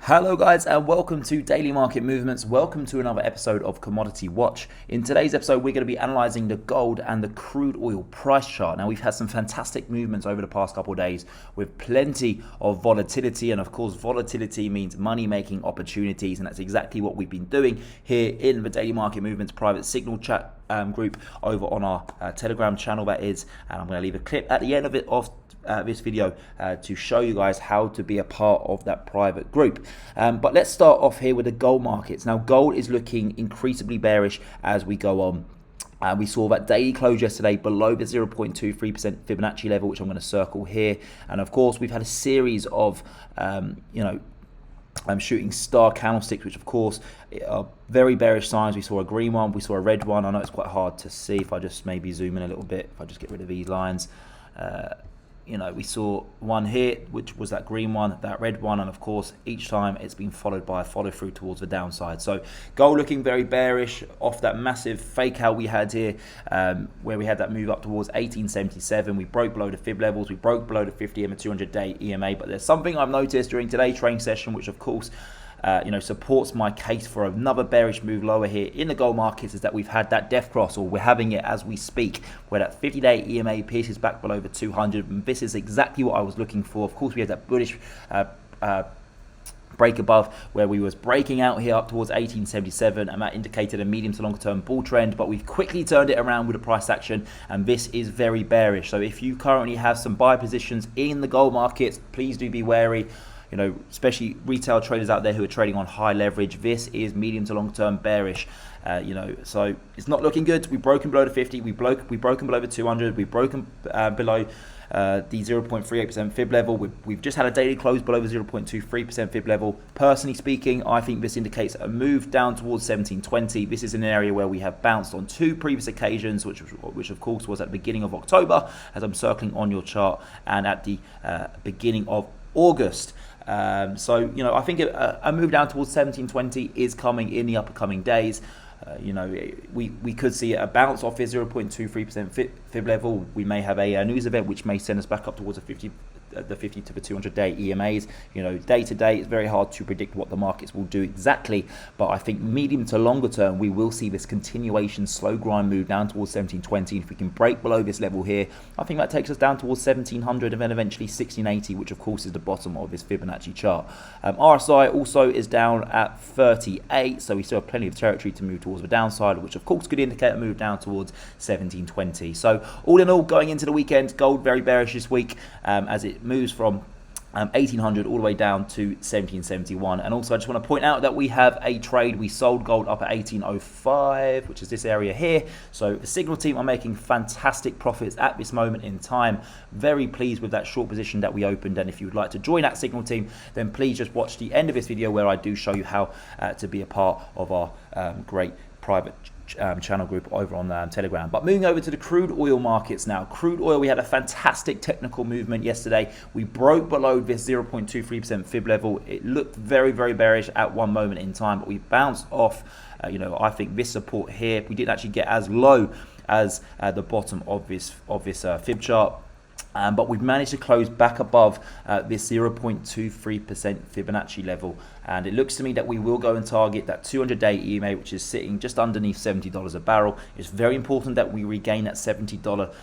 Hello guys and welcome to Daily Market Movements. Welcome to another episode of Commodity Watch. In today's episode we're going to be analysing the gold and the crude oil price chart. Now we've had some fantastic movements over the past couple of days with plenty of volatility, and of course volatility means money making opportunities, and that's exactly what we've been doing here in the Daily Market Movements private signal chat group over on our Telegram channel, that is. And I'm going to leave a clip at the end of it this video to show you guys how to be a part of that private group. But let's start off here with the gold markets. Now gold is looking increasingly bearish as we go on. We saw that daily close yesterday below the 0.23% Fibonacci level, which I'm going to circle here. And of course we've had a series of shooting star candlesticks, which of course are very bearish signs. We saw a green one, we saw a red one. I know it's quite hard to see if I just maybe zoom in a little bit, if I just get rid of these lines. We saw one here, which was that green one, that red one, and of course each time it's been followed by a follow through towards the downside. So gold looking very bearish off that massive fake out we had here, where we had that move up towards 1877. We broke below the fib levels, we broke below the 50 and 200-day EMA. But there's something I've noticed during today's trading session, which of course supports my case for another bearish move lower here in the gold markets, is that we've had that death cross, or we're having it as we speak, where that 50-day EMA pierces back below the 200, and this is exactly what I was looking for. Of course we had that bullish break above where we was breaking out here up towards 1877, and that indicated a medium to longer term bull trend, but we've quickly turned it around with the price action, and this is very bearish. So if you currently have some buy positions in the gold markets, please do be wary. Especially retail traders out there who are trading on high leverage. This is medium to long term bearish. So it's not looking good. We've broken below the 50. We've broken below the 200. We've broken below the 0.38% fib level. We've just had a daily close below the 0.23% fib level. Personally speaking, I think this indicates a move down towards 1720. This is an area where we have bounced on two previous occasions, which of course was at the beginning of October, as I'm circling on your chart, and at the beginning of August. I think a move down towards 1720 is coming in the upcoming days. We could see a bounce off this 0.23% fib level. We may have a news event which may send us back up towards the 50 to the 200-day EMAs. Day to day, it's very hard to predict what the markets will do exactly, but I think medium to longer term, we will see this continuation slow grind move down towards 1720. If we can break below this level here, I think that takes us down towards 1700 and then eventually 1680, which of course is the bottom of this Fibonacci chart. RSI also is down at 38, so we still have plenty of territory to move towards the downside, which of course could indicate a move down towards 1720. So all in all, going into the weekend, gold very bearish this week, as it moves from 1800 all the way down to 1771. And also I just want to point out that we have a trade. We sold gold up at 1805, which is this area here. So the signal team are making fantastic profits at this moment in time. Very pleased with that short position that we opened, and if you would like to join that signal team, then please just watch the end of this video where I do show you how to be a part of our great private channel group over on Telegram. But moving over to the crude oil markets now. Crude oil, we had a fantastic technical movement yesterday. We broke below this 0.23% fib level. It looked very, very bearish at one moment in time, but we bounced off I think this support here. We didn't actually get as low as the bottom of this fib chart. But we've managed to close back above this 0.23% Fibonacci level, and it looks to me that we will go and target that 200-day EMA, which is sitting just underneath $70 a barrel. It's very important that we regain that $70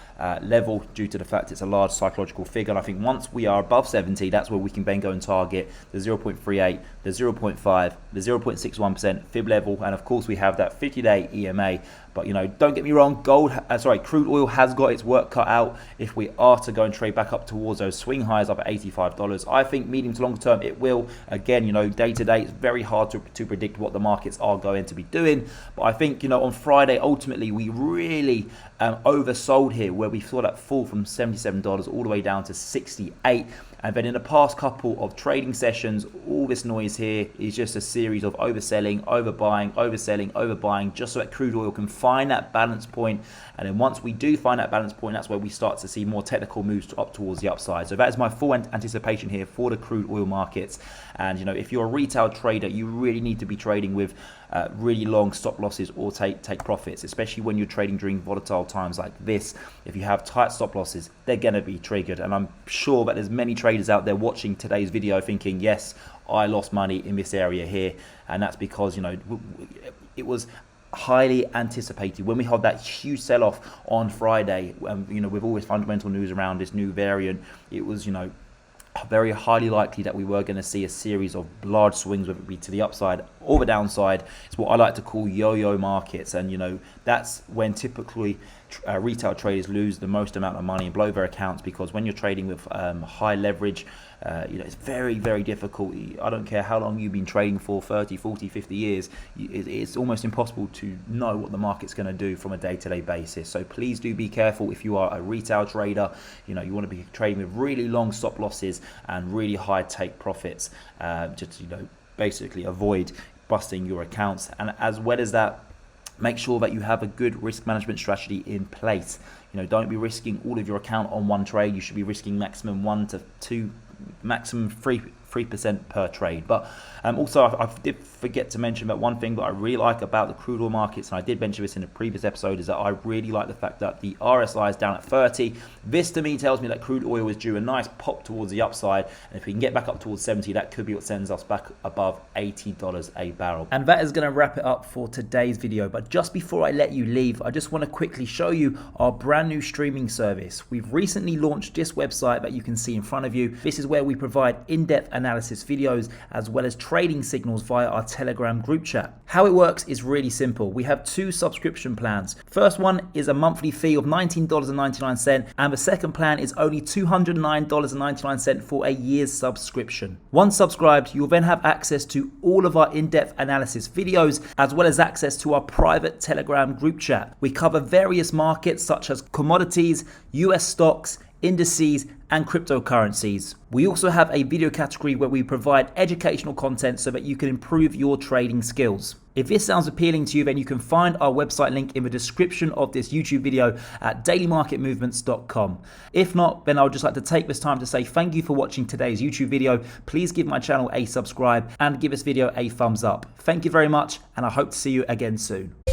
level due to the fact it's a large psychological figure, and I think once we are above 70, that's where we can then go and target the 0.38, the 0.5, the 0.61% fib level, and of course we have that 50-day EMA. But don't get me wrong, crude oil has got its work cut out if we are to go and trade back up towards those swing highs up at $85. I think medium to long term it will. Again, day to day it's very hard to predict what the markets are going to be doing. But I think on Friday ultimately we really oversold here, where we saw that fall from $77 all the way down to 68. And then in the past couple of trading sessions, all this noise here is just a series of overselling, overbuying, overselling, overbuying, just so that crude oil can find that balance point. And then once we do find that balance point, that's where we start to see more technical moves up towards the upside. So that is my full anticipation here for the crude oil markets. And if you're a retail trader, you really need to be trading with really long stop losses or take profits, especially when you're trading during volatile times like this. If you have tight stop losses, they're going to be triggered. And I'm sure that there's many traders out there watching today's video thinking, yes, I lost money in this area here. And that's because, you know, it was highly anticipated when we had that huge sell-off on Friday. You know, with all this fundamental news around this new variant, it was, you know, very highly likely that we were going to see a series of large swings, whether it be to the upside or the downside. It's what I like to call yo-yo markets, and you know, that's when typically retail traders lose the most amount of money and blow their accounts, because when you're trading with high leverage, you know, it's very, very difficult. I don't care how long you've been trading for, 30, 40, 50 years, it's almost impossible to know what the market's going to do from a day-to-day basis. So please do be careful if you are a retail trader. You know, you want to be trading with really long stop losses and really high take profits, just, you know, basically avoid busting your accounts. And as well as that, make sure that you have a good risk management strategy in place. You know, don't be risking all of your account on one trade. You should be risking maximum 1 to 2, maximum 3% per trade. But also, I did forget to mention that one thing that I really like about the crude oil markets, and I did mention this in a previous episode, is that I really like the fact that the RSI is down at 30. This to me tells me that crude oil is due a nice pop towards the upside, and if we can get back up towards 70, that could be what sends us back above $80 a barrel. And that is going to wrap it up for today's video. But just before I let you leave, I just want to quickly show you our brand new streaming service. We've recently launched this website that you can see in front of you. This is where we provide in-depth analysis videos as well as trading signals via our Telegram group chat. How it works is really simple. We have 2 subscription plans. First one is a monthly fee of $19.99, and the second plan is only $209.99 for a year's subscription. Once subscribed, you'll then have access to all of our in-depth analysis videos as well as access to our private Telegram group chat. We cover various markets such as commodities, US stocks, indices, and cryptocurrencies. We also have a video category where we provide educational content so that you can improve your trading skills. If this sounds appealing to you, then you can find our website link in the description of this YouTube video at dailymarketmovements.com. If not, then I would just like to take this time to say thank you for watching today's YouTube video. Please give my channel a subscribe and give this video a thumbs up. Thank you very much, and I hope to see you again soon.